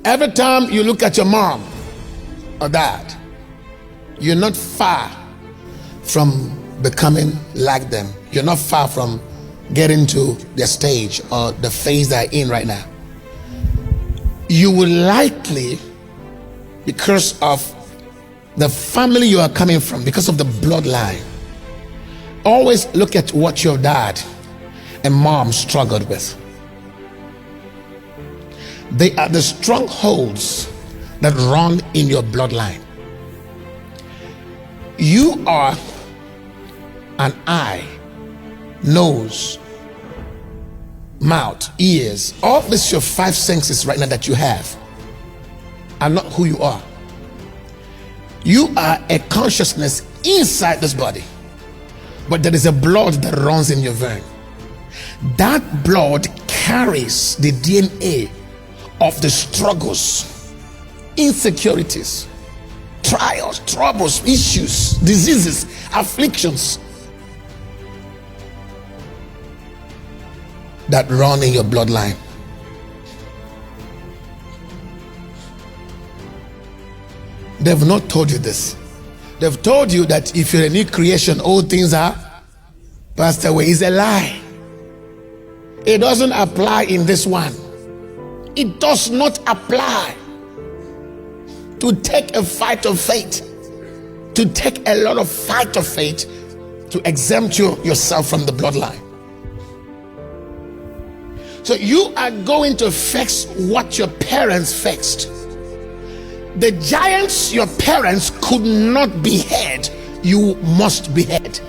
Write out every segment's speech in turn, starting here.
Every time you look at your mom or dad, you're not far from becoming like them. You're not far from getting to their stage or the phase they're in right now. You will likely, because of the family you are coming from, because of the bloodline, always look at what your dad and mom struggled with. They are the strongholds that run in your bloodline. You are an eye, nose, mouth, ears. All this, your five senses right now that you have, are not who you are. You are a consciousness inside this body, but there is a blood that runs in your vein. That blood carries the DNA of the struggles, insecurities, trials, troubles, issues, diseases, afflictions that run in your bloodline. They've not told you this. They've told you that if you're a new creation, all things are passed away. It's a lie. It doesn't apply in this one. It does not apply. To take a fight of faith, to take a lot of fight of faith to exempt yourself from the bloodline. So you are going to fix what your parents fixed. The giants your parents could not behead, you must behead.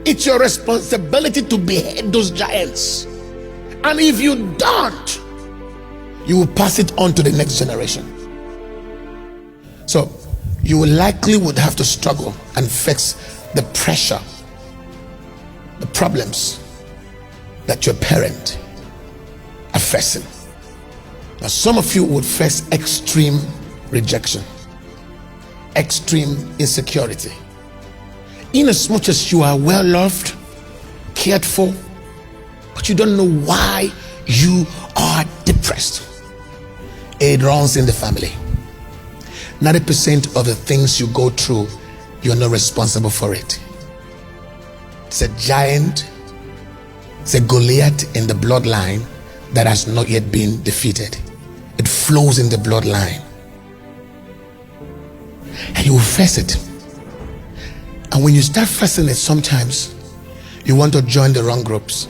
It's your responsibility to behead those giants. And if you don't, you will pass it on to the next generation. So you will likely would have to struggle and fix the pressure, the problems that your parent are facing. Now some of you would face extreme rejection, extreme insecurity. In as much as you are well loved, cared for, but you don't know why you are depressed. It runs in the family. 90% of the things you go through, you're not responsible for it. It's a giant, it's a Goliath in the bloodline that has not yet been defeated. It flows in the bloodline. And you will face it. And when you start facing it, sometimes you want to join the wrong groups.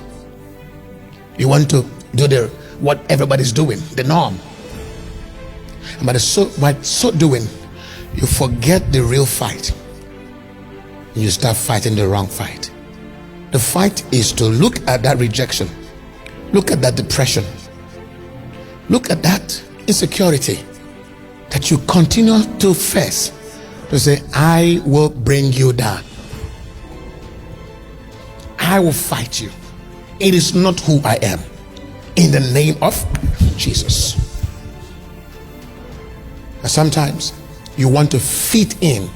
You want to do what everybody's doing, the norm. And by so doing, you forget the real fight. And you start fighting the wrong fight. The fight is to look at that rejection, look at that depression, look at that insecurity that you continue to face, to say, I will bring you down. I will fight you. It is not who I am. In the name of Jesus. Sometimes you want to fit in.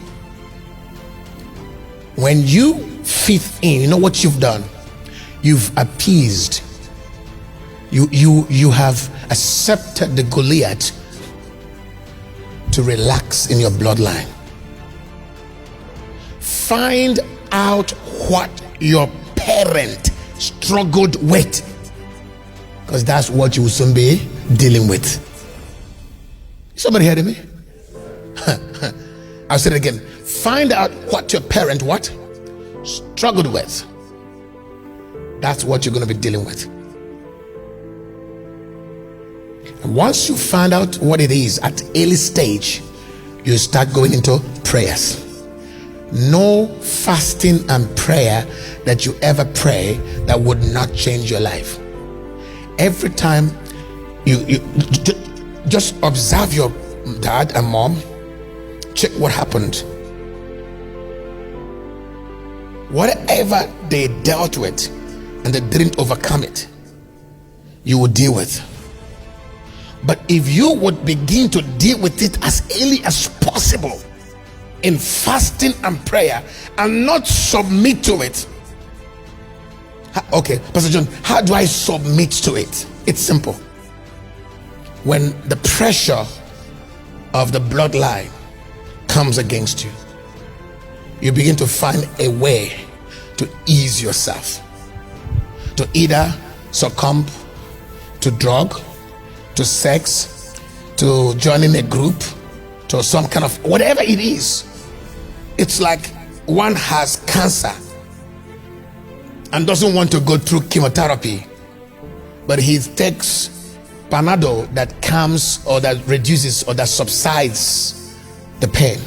When you fit in, you know what you've done? You've appeased. You have accepted the Goliath to relax in your bloodline. Find out what your parent struggled with, because that's what you will soon be dealing with. Somebody heard me? I'll say it again. Find out what your parent struggled with. That's what you're going to be dealing with. And once you find out what it is at early stage, you start going into prayers. No fasting and prayer that you ever pray that would not change your life. Every time you just observe your dad and mom, check what happened. Whatever they dealt with and they didn't overcome it, you will deal with. But if you would begin to deal with it as early as possible in fasting and prayer and not submit to it. Okay, Pastor John, how do I submit to it? It's simple. when the pressure of the bloodline comes against you, you begin to find a way to ease yourself, to either succumb to drug, to sex, to joining a group, to some kind of whatever it is. It's like one has cancer and doesn't want to go through chemotherapy, but he takes Panadol that calms or that reduces or that subsides the pain.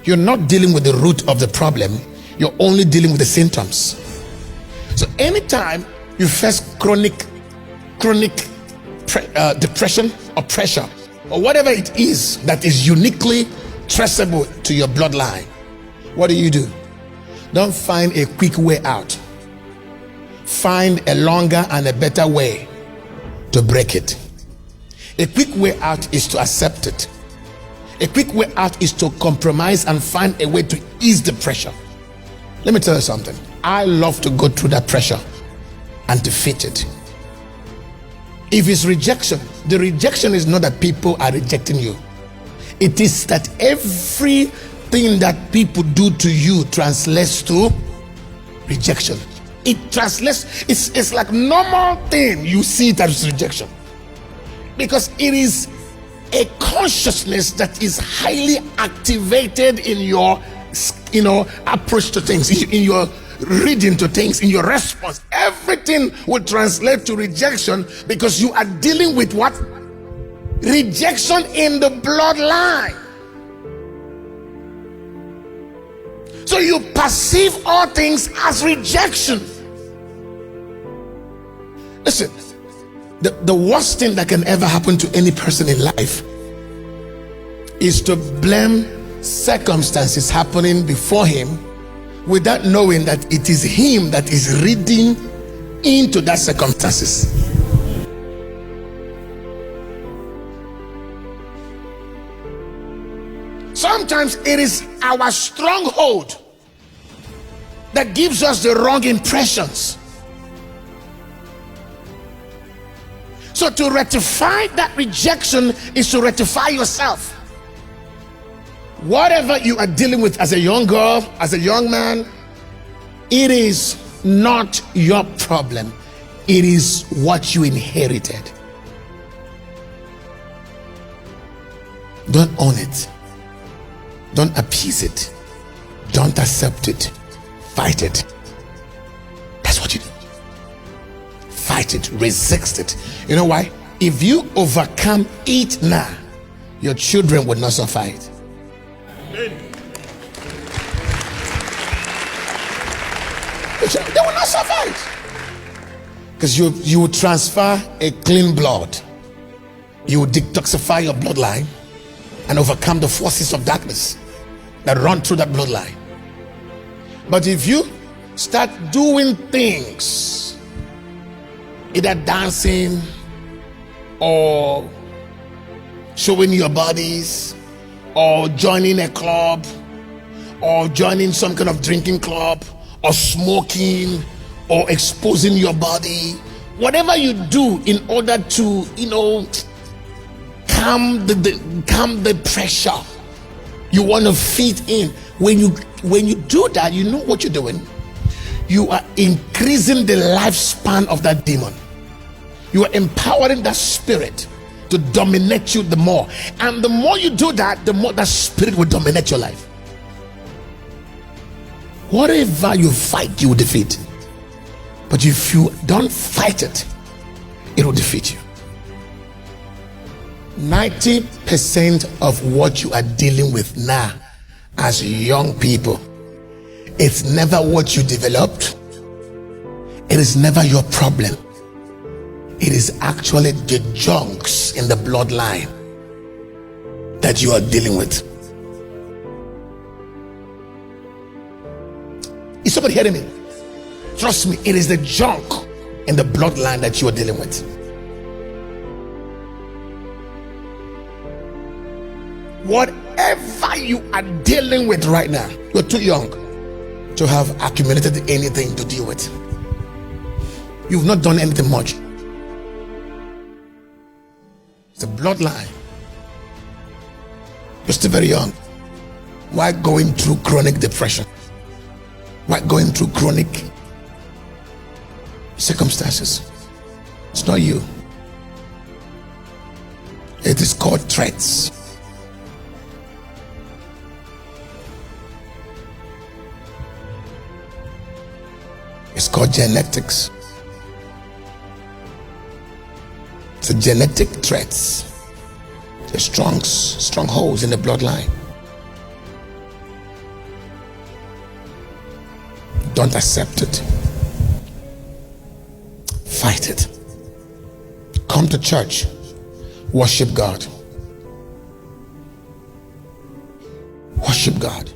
You're not dealing with the root of the problem, you're only dealing with the symptoms. So anytime you face chronic depression or pressure or whatever it is that is uniquely traceable to your bloodline, what do? Don't find a quick way out. Find a longer and a better way to break it. A quick way out is to accept it. A quick way out is to compromise and find a way to ease the pressure. Let me tell you something. I love to go through that pressure and defeat it. If it's rejection, the rejection is not that people are rejecting you. It is that everything that people do to you translates to rejection. It translates, it's like normal thing, you see it as rejection. Because it is a consciousness that is highly activated in your, approach to things, in your reading to things, in your response. Everything will translate to rejection because you are dealing with what? Rejection in the bloodline. So you perceive all things as rejection. Listen, the worst thing that can ever happen to any person in life is to blame circumstances happening before him without knowing that it is him that is reading into that circumstances. Sometimes it is our stronghold that gives us the wrong impressions. So to rectify that rejection is to rectify yourself. Whatever you are dealing with as a young girl, as a young man, it is not your problem. It is what you inherited. Don't own it. Don't appease it. Don't accept it. Fight it. That's what you do. Fight it. Resist it. You know why? If you overcome it now, your children will not suffer it. They will not suffer it. Because you will transfer a clean blood. You will detoxify your bloodline and overcome the forces of darkness that run through that bloodline. But if you start doing things, either dancing or showing your bodies or joining a club or joining some kind of drinking club or smoking or exposing your body, whatever you do in order to calm the pressure you want to feed in, when you do that, you know what you're doing. You are increasing the lifespan of that demon. You are empowering that spirit to dominate you the more, and the more you do that, the more that spirit will dominate your life. Whatever you fight, you will defeat. But if you don't fight it, it will defeat you. 90% of what you are dealing with now as young people, it's never what you developed. It is never your problem. It is actually the junks in the bloodline that you are dealing with. Is somebody hearing me? Trust me, it is the junk in the bloodline that you are dealing with. Whatever you are dealing with right now, you're too young to have accumulated anything to deal with. You've not done anything much. It's a bloodline. You're still very young. Why going through chronic depression? Why going through chronic circumstances? It's not you. It is called threats. It's called genetics. It's the genetic threats. The strongholds in the bloodline. Don't accept it. Fight it. Come to church. Worship God. Worship God.